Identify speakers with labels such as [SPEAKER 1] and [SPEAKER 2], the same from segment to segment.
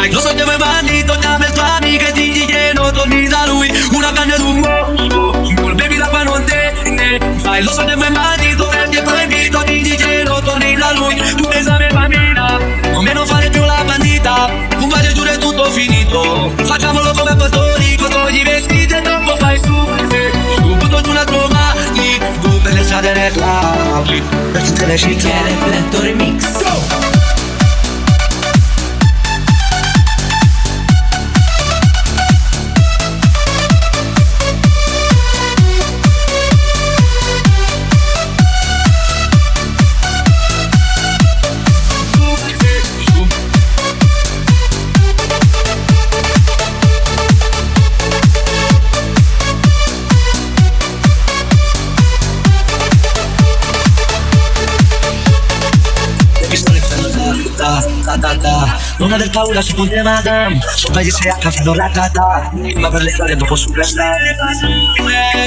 [SPEAKER 1] Lo so dove mandi, torniamo il tuo amico e digli che non torni da lui. Una canna d'un mosco, bevi l'acqua non te ne fai. Lo so dove mandi, dove ti è proibito, digli che non torni da lui. Tu esame bambina, come non fare più la bandita. Un bacio giuro è tutto finito, facciamolo come Porto Rico. Togli i vestiti e dopo fai su. Tu butto giù un altro mani, tu per le strade reclami, per tutte le città.
[SPEAKER 2] Michele Blento Remix.
[SPEAKER 1] Non aver paura su ponte madame, sopra di sei a fanno ratata. Ma per le strade dopo superstar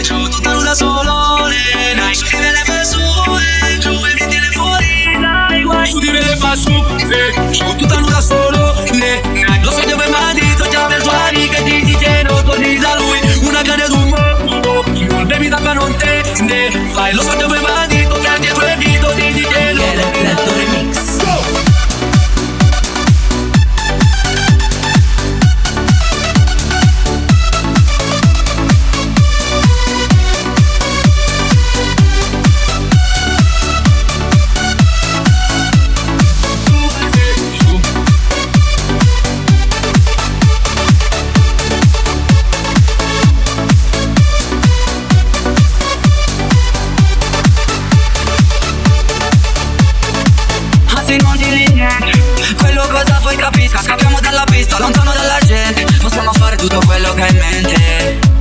[SPEAKER 1] giù tutta nuda solo dai, scrive le fa su giù e mi tiene fuori dai guai. Su di me le fa su giù tutta nuda solo dai. Lo so dove mandi, torniamo il tuo amico e digli che non torni da lui. Una canna d'un mosco, bevi d'acqua non te ne fai. Lo so dove mandi, torniamo il tuo amico, digli che non
[SPEAKER 2] Michele Blento Remix.
[SPEAKER 1] Non dire niente, quello cosa vuoi capisca. Scappiamo dalla pista, lontano dalla gente. Possiamo fare tutto quello che hai in mente.